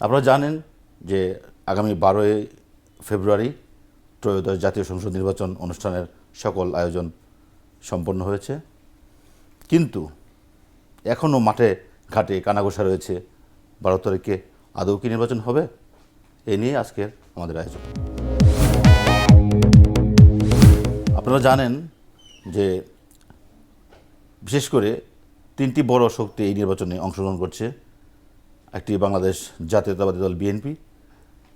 আপনারা জানেন যে আগামী 12ই ফেব্রুয়ারি ত্রয়োদশ জাতীয় সংসদ নির্বাচন অনুষ্ঠানের সকল আয়োজন সম্পন্ন হয়েছে, কিন্তু এখনও মাঠে ঘাটে কানাঘোষা রয়েছে 12 তারিখে আদৌ কি নির্বাচন হবে। এ নিয়ে আজকের আমাদের আয়োজন। আপনারা জানেন যে বিশেষ করে তিনটি বড় শক্তি এই নির্বাচনে অংশগ্রহণ করছে। একটি বাংলাদেশ জাতীয়তাবাদী দল বিএনপি,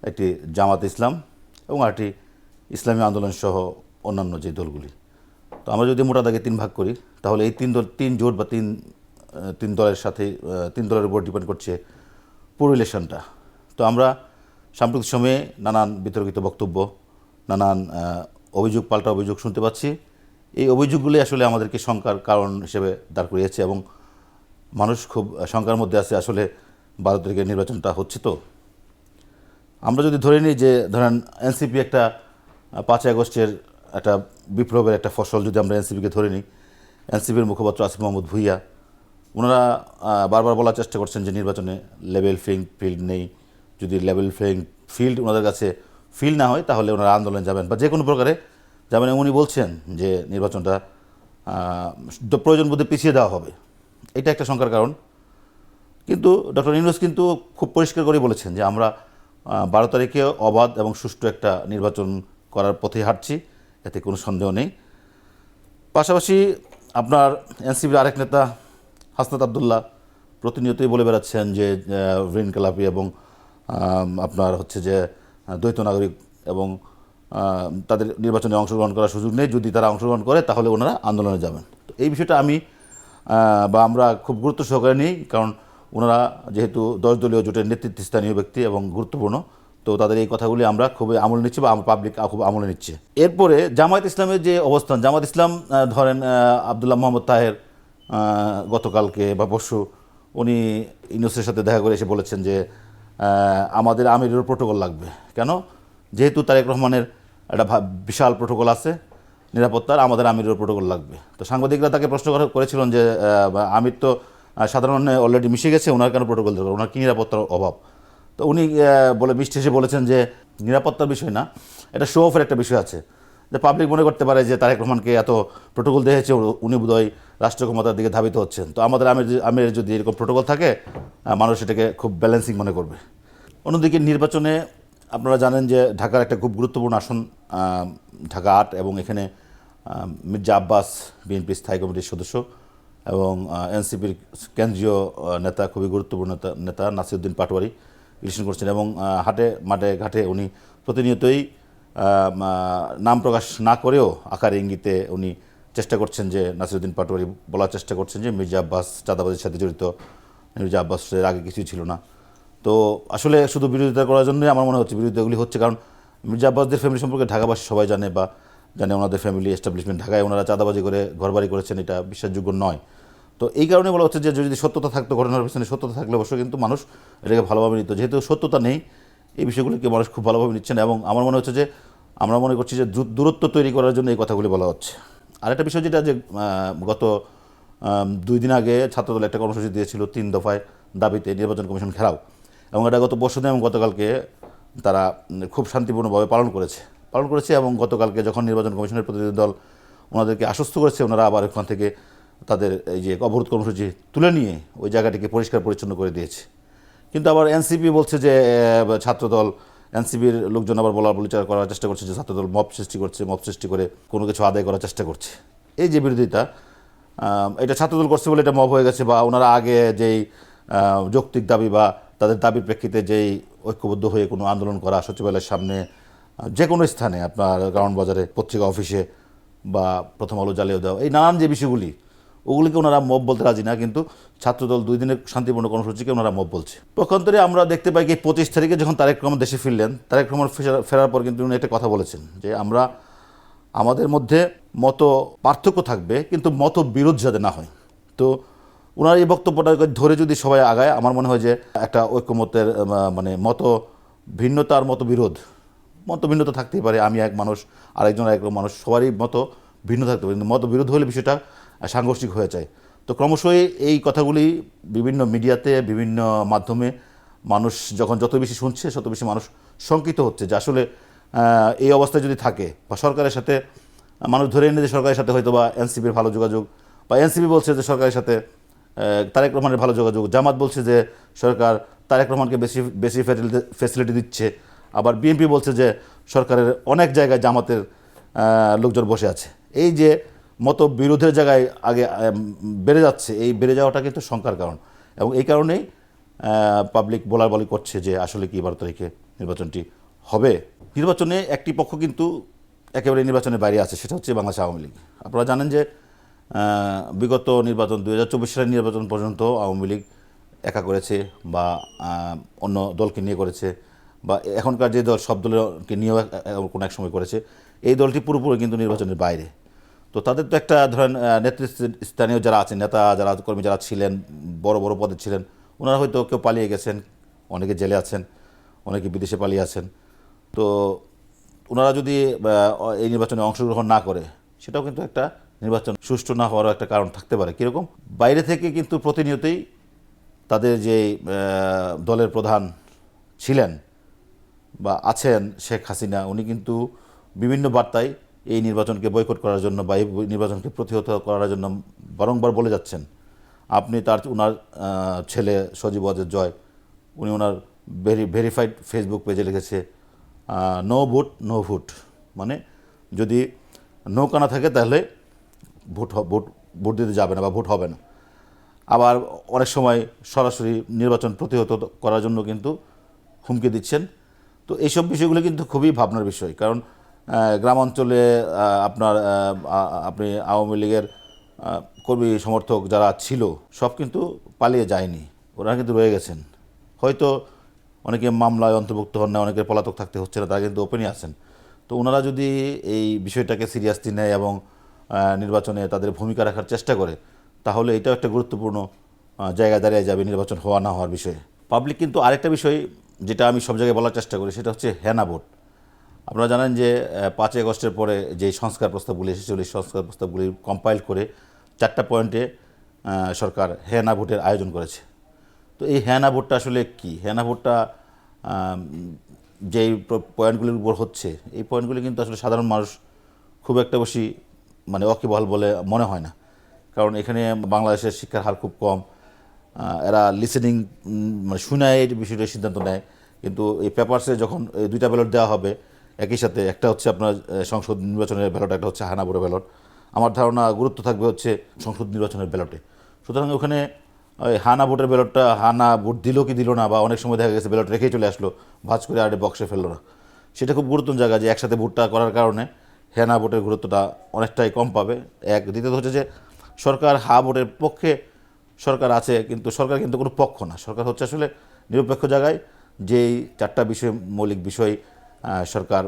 একটি জামাত ইসলাম এবং আরেকটি ইসলামী আন্দোলন সহ অন্যান্য যে দলগুলি। তো আমরা যদি মোটা দাগে তিন ভাগ করি তাহলে এই তিন জোট বা তিন দলের সাথে তিন দলের উপর ডিপেন্ড করছে পুরো ইলেকশনটা। তো আমরা সাম্প্রতিক সময়ে নানান বিতর্কিত বক্তব্য, নানান অভিযোগ পাল্টা অভিযোগ শুনতে পাচ্ছি। এই অভিযোগগুলি আসলে আমাদেরকে শঙ্কার কারণ হিসেবে দাঁড় করিয়েছে এবং মানুষ খুব শঙ্কার মধ্যে আছে আসলে 12 তারিখের নির্বাচনটা হচ্ছে। তো আমরা যদি ধরে নিই যে ধরেন এনসিপি একটা 5 আগস্টের একটা বিপ্লবের একটা ফসল, যদি আমরা এনসিপিকে ধরে নিই, এনসিপির মুখপাত্র আসিফ মাহমুদ ভুঁইয়া ওনারা বারবার বলার চেষ্টা করছেন যে নির্বাচনে লেভেল প্লেইং ফিল্ড নেই। যদি লেভেল প্লেইং ফিল্ড ওনাদের কাছে ফিল না হয় তাহলে ওনারা আন্দোলনে যাবেন বা যে কোনো প্রকারে যাবেন। উনি বলছেন যে নির্বাচনটা প্রয়োজন বোধে পিছিয়ে দেওয়া হবে। এটা একটা শঙ্কার কারণ। কিন্তু ডক্টর ইউনূস কিন্তু খুব পরিষ্কার করে বলেছেন যে আমরা 12 তারিখে অবাধ এবং সুষ্ঠু একটা নির্বাচন করার পথে হাঁটছি, এতে কোনো সন্দেহ নেই। পাশাপাশি আপনার এনসিপির আরেক নেতা হাসনাত আবদুল্লাহ প্রতিনিয়তই বলে বেড়াচ্ছেন যে ঋণ খেলাপি এবং আপনার হচ্ছে যে দ্বৈত নাগরিক এবং তাদের নির্বাচনে অংশগ্রহণ করার সুযোগ নেই। যদি তারা অংশগ্রহণ করে তাহলে ওনারা আন্দোলনে যাবেন। তো এই বিষয়টা আমি বা আমরা খুব গুরুত্ব সহকারে নিই, কারণ ওনারা যেহেতু 10 দলীয় জোটের নেতৃত্বস্থানীয় ব্যক্তি এবং গুরুত্বপূর্ণ, তো তাদের এই কথাগুলি আমরা খুবই আমলে নিচ্ছি বা পাবলিক খুব আমলে নিচ্ছে। এরপরে জামায়াত ইসলামের যে অবস্থান, জামায়াত ইসলাম ধরেন আবদুল্লাহ মোহাম্মদ তাহের গতকালকে বা পরশু উনি ইউনূসের সাথে দেখা করে এসে বলেছেন যে আমাদের আমিরের প্রোটোকল লাগবে। কেন? যেহেতু তারেক রহমানের একটা বিশাল প্রোটোকল আছে নিরাপত্তার, আমাদের আমিরের প্রোটোকল লাগবে। তো সাংবাদিকরা তাকে প্রশ্ন করেছিলেন যে আমির তো সাধারণ অলরেডি মিশে গেছে, ওনার কেন প্রোটোকল দরকার, ওনার কী নিরাপত্তার অভাব? তো উনি মিষ্টি হেসে বলেছেন যে নিরাপত্তার বিষয় না, এটা শো অফের একটা বিষয় আছে, যে পাবলিক মনে করতে পারে যে তারেক রহমানকে এত প্রোটোকল দিয়েছে, উনি বোধহয় রাষ্ট্র ক্ষমতার দিকে ধাবিত হচ্ছেন। তো আমাদের আমিরের যদি এরকম প্রোটোকল থাকে মানুষ এটাকে খুব ব্যালেন্সিং মনে করবে। অন্যদিকে নির্বাচনে আপনারা জানেন যে ঢাকার একটা খুব গুরুত্বপূর্ণ আসন ঢাকা 8 এবং এখানে মির্জা আব্বাস বিএনপি স্থায়ী কমিটির সদস্য এবং এনসিপির কেন্দ্রীয় নেতা, খুবই গুরুত্বপূর্ণ নেতা নাসিরউদ্দিন পাটোয়ারি ইলেকশন করছেন এবং মাঠে ঘাটে উনি প্রতিনিয়তই নাম প্রকাশ না করেও আকার ইঙ্গিতে উনি চেষ্টা করছেন যে নাসিরউদ্দিন পাটোয়ারি বলার চেষ্টা করছেন যে মির্জা আব্বাস চাঁদাবাজির সাথে জড়িত, মির্জা আব্বাসের আগে কিছুই ছিল না। তো আসলে শুধু বিরোধিতা করার জন্যই আমার মনে হচ্ছে বিরোধিতাগুলি হচ্ছে, কারণ মির্জা আব্বাসদের ফ্যামিলি সম্পর্কে ঢাকাবাসী সবাই জানে বা জানে ওনাদের ফ্যামিলি এস্টাবলিশমেন্ট ঢাকায়, ওনারা চাঁদাবাজি করে ঘরবাড়ি করেছেন, এটা বিশ্বাসযোগ্য নয়। তো এই কারণে বলা হচ্ছে যে যদি সত্যতা থাকতো, ঘটনার পিছনে সত্যতা থাকলে অবশ্যই কিন্তু মানুষ এটাকে ভালোভাবে নিত। যেহেতু সত্যতা নেই, এই বিষয়গুলিকে মানুষ খুব ভালোভাবে নিচ্ছে না এবং আমার মনে হচ্ছে যে আমরা মনে করছি যে দূরত্ব তৈরি করার জন্য এই কথাগুলি বলা হচ্ছে। আরেকটা বিষয় যেটা যে গত 2 দিন আগে ছাত্রদল একটা কর্মসূচি দিয়েছিল 3 দফায় দাবিতে নির্বাচন কমিশন ঘেরাও, এবং এটা গত পরশুদিন এবং গতকালকে তারা খুব শান্তিপূর্ণভাবে পালন করেছে এবং গতকালকে যখন নির্বাচন কমিশনের প্রতিনিধি দল ওনাদেরকে আশ্বস্ত করেছে, ওনারা আবার ওখান থেকে তাদের এই যে অবরোধ কর্মসূচি তুলে নিয়ে ওই জায়গাটিকে পরিষ্কার পরিচ্ছন্ন করে দিয়েছে। কিন্তু আবার এনসিপি বলছে যে ছাত্রদল, এনসিপির লোকজন আবার বলার করার চেষ্টা করছে যে ছাত্রদল মব সৃষ্টি করে কোনো কিছু আদায় করার চেষ্টা করছে। এই যে বিরোধিতা, এটা ছাত্রদল করছে বলে এটা মব হয়ে গেছে, বা ওনারা আগে যেই যৌক্তিক দাবি বা তাদের দাবির প্রেক্ষিতে যেই ঐক্যবদ্ধ হয়ে কোনো আন্দোলন করা, সচিবালয়ের সামনে, যে কোনো স্থানে, আপনার গ্রাউন্ড বাজারে, পত্রিকা অফিসে বা প্রথম আলো জ্বালিয়ে দেওয়া, এই নানান যে বিষয়গুলি, ওগুলিকে ওনারা মব বলতে রাজি না, কিন্তু ছাত্রদল 2 দিনের শান্তিপূর্ণ কর্মসূচিকে ওনারা মব বলছে। পক্ষান্তরে আমরা দেখতে পাই কি 25 তারিখে যখন তারেক রহমান দেশে ফিরলেন, তারেক রহমান ফেরার পর কিন্তু উনি একটা কথা বলেছেন যে আমরা আমাদের মধ্যে মত পার্থক্য থাকবে কিন্তু মত বিরোধ যাতে না হয়। তো ওনার এই বক্তব্যটা ধরে যদি সবাই আগায়, আমার মনে হয় যে একটা ঐক্যমতের মানে ভিন্নতার মত ভিন্নতা থাকতেই পারে। আমি এক মানুষ, আরেকজন আরেক মানুষ, সবারই মত ভিন্ন থাকতে পারে, কিন্তু মত বিরোধ হলে বিষয়টা সাংঘর্ষিক হয়ে যায়। তো ক্রমশই এই কথাগুলি বিভিন্ন মিডিয়াতে, বিভিন্ন মাধ্যমে মানুষ যখন যত বেশি শুনছে তত বেশি মানুষ শঙ্কিত হচ্ছে যে আসলে এই অবস্থায় যদি থাকে বা সরকারের সাথে মানুষ ধরে এনে যে সরকারের সাথে হয়তো বা এনসিপির ভালো যোগাযোগ, বা এনসিপি বলছে যে সরকারের সাথে তারেক রহমানের ভালো যোগাযোগ, জামাত বলছে যে সরকার তারেক রহমানকে বেশি বেশি ফ্যাসিলিটি দিচ্ছে, আবার বিএনপি বলছে যে সরকারের অনেক জায়গায় জামাতের লোকজন বসে আছে। এই যে মত বিরোধের জায়গায় আগে বেড়ে যাচ্ছে, এই বেড়ে যাওয়াটা কিন্তু শঙ্কার কারণ, এবং এই কারণেই পাবলিক বলাবলি করছে যে আসলে কি 12 তারিখে নির্বাচনটি হবে। নির্বাচনে একটি পক্ষ কিন্তু একেবারে নির্বাচনের বাইরে আছে, সেটা হচ্ছে বাংলাদেশ আওয়ামী লীগ। আপনারা জানেন যে বিগত নির্বাচন 2024 সালের নির্বাচন পর্যন্ত আওয়ামী লীগ একা করেছে বা অন্য দলকে নিয়ে করেছে, বা এখনকার যে দল সব দলকে নিয়েও কোনো এক সময় করেছে। এই দলটি পুরোপুরি কিন্তু নির্বাচনের বাইরে। তো তাদের তো একটা ধরেন নেতৃস্থানীয় যারা আছেন, নেতা যারা কর্মী যারা ছিলেন, বড় বড় পদে ছিলেন, ওনারা হয়তো কেউ পালিয়ে গেছেন, অনেকে জেলে আছেন, অনেকে বিদেশে পালিয়ে আছেন। তো ওনারা যদি এই নির্বাচনে অংশগ্রহণ না করে, সেটাও কিন্তু একটা নির্বাচন সুষ্ঠু না হওয়ারও একটা কারণ থাকতে পারে। কীরকম? বাইরে থেকে কিন্তু প্রতিনিয়তই তাদের যে দলের প্রধান ছিলেন বা আছেন শেখ হাসিনা, উনি কিন্তু বিভিন্ন বার্তায় এই নির্বাচনকে বয়কট করার জন্য বা এই নির্বাচনকে প্রতিহত করার জন্য বারংবার বলে যাচ্ছেন। আপনি ওনার ছেলে সজীব ওয়াজেদ জয়, উনি ওনার ভেরিফাইড ফেসবুক পেজে লিখেছে নো ভোট নো ভোট, মানে যদি নৌকা না থাকে তাহলে ভোট দিতে যাবে না বা ভোট হবে না। আবার অনেক সময় সরাসরি নির্বাচন প্রতিহত করার জন্য কিন্তু হুমকি দিচ্ছেন। তো এইসব বিষয়গুলো কিন্তু খুবই ভাবনার বিষয়, কারণ গ্রাম অঞ্চলে আপনি আওয়ামী লীগের কর্মী সমর্থক যারা ছিল সব কিন্তু পালিয়ে যায়নি, ওরা কিন্তু রয়ে গেছেন। হয়তো অনেকে মামলায় অন্তর্ভুক্ত হন না, অনেকে পলাতক থাকতে হচ্ছে না, তারা কিন্তু ওপেনই আছেন। তো ওনারা যদি এই বিষয়টাকে সিরিয়াসলি নেয় এবং নির্বাচনে তাদের ভূমিকা রাখার চেষ্টা করে, তাহলে এটাও একটা গুরুত্বপূর্ণ জায়গায় দাঁড়িয়ে যাবে নির্বাচন হওয়া না হওয়ার বিষয়ে। পাবলিক কিন্তু আরেকটা বিষয় যেটা আমি সব জায়গায় বলার চেষ্টা করি, সেটা হচ্ছে হেনা ভোট। আপনারা জানেন যে 5 আগস্টের পরে যে সংস্কার প্রস্তাবগুলি এসেছিল, এই সংস্কার প্রস্তাবগুলি কম্পাইল করে 4টা পয়েন্টে সরকার হেনা ভোটের আয়োজন করেছে। তো এই হেনা ভোটটা আসলে কি? হেনা ভোটটা যেই পয়েন্টগুলির উপর হচ্ছে, এই পয়েন্টগুলি কিন্তু আসলে সাধারণ মানুষ খুব একটা বেশি মানে ওয়াকিবহাল বলে মনে হয় না, কারণ এখানে বাংলাদেশের শিক্ষার হার খুব কম। এরা লিসেনিং মানে শুনায় এই বিষয়টা সিদ্ধান্ত নেয়, কিন্তু এই পেপারসে যখন 2টা ব্যালট দেওয়া হবে একই সাথে, একটা হচ্ছে আপনার সংসদ নির্বাচনের ব্যালট, একটা হচ্ছে হানা ভোটের ব্যালট, আমার ধারণা গুরুত্ব থাকবে হচ্ছে সংসদ নির্বাচনের ব্যালটে। সুতরাং ওখানে ওই হানা ভোটের ব্যালটটা হানা ভোট দিল কি দিল না, বা অনেক সময় দেখা গেছে ব্যালট রেখেই চলে আসলো, ভাঁজ করে আর বক্সে ফেললো না, সেটা খুব গুরুত্বপূর্ণ জায়গা যে একসাথে ভোটটা করার কারণে হেনা ভোটের গুরুত্বটা অনেকটাই কম পাবে। দ্বিতীয়ত হচ্ছে যে সরকার ভোটের পক্ষে সরকার আছে, কিন্তু সরকার কিন্তু কোনো পক্ষ না, সরকার হচ্ছে আসলে নিরপেক্ষ জায়গায় যেই 4টা বিষয়, মৌলিক বিষয় সরকার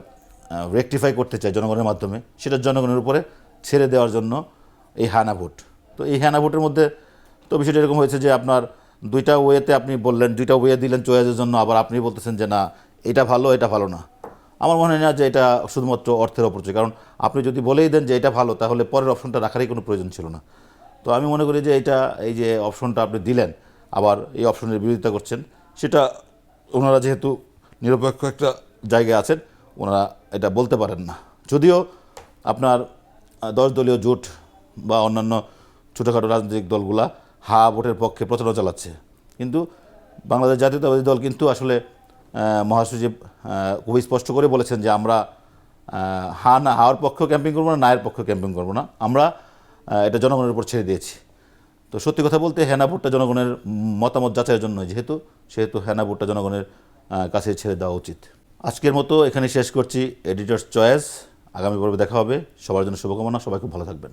রেকটিফাই করতে চায় জনগণের মাধ্যমে, সেটা জনগণের উপরে ছেড়ে দেওয়ার জন্য এই হানা ভোট। তো এই হানা ভোটের মধ্যে তো বিষয়টা এরকম হয়েছে যে আপনার 2টা ওয়েতে আপনি বললেন, 2টা ওয়ে দিলেন চয়েসের জন্য, আবার আপনি বলতেছেন যে না এটা ভালো এটা ভালো না। আমার মনে হয় না যে এটা শুধুমাত্র অর্থের অপচয়, কারণ আপনি যদি বলেই দেন যে এটা ভালো, তাহলে পরের অপশনটা রাখারই কোনো প্রয়োজন ছিল না। তো আমি মনে করি যে এই যে অপশনটা আপনি দিলেন, আবার এই অপশনের বিরোধিতা করছেন, সেটা ওনারা যেহেতু নিরপেক্ষ একটা জায়গায় আছেন, ওনারা এটা বলতে পারেন না। যদিও আপনার 10 দলীয় জোট বা অন্যান্য ছোটোখাটো রাজনৈতিক দলগুলা ভোটের পক্ষে প্রচারণা চালাচ্ছে, কিন্তু বাংলাদেশ জাতীয়তাবাদী দল কিন্তু আসলে মহাসচিব খুবই স্পষ্ট করে বলেছেন যে আমরা হাওয়ার পক্ষেও ক্যাম্পিং করবো না, নায়ের পক্ষেও ক্যাম্পিং করবো না, আমরা এটা জনগণের উপর ছেড়ে দিয়েছি। তো সত্যি কথা বলতে হেনা ভোটটা জনগণের মতামত যাচাইয়ের জন্য, সেহেতু হেনা ভোটটা জনগণের কাছে ছেড়ে দেওয়া উচিত। আজকের মতো এখানে শেষ করছি এডিটরস চয়েস। আগামী পর্বে দেখা হবে। সবার জন্য শুভকামনা, সবাই খুব ভালো থাকবেন।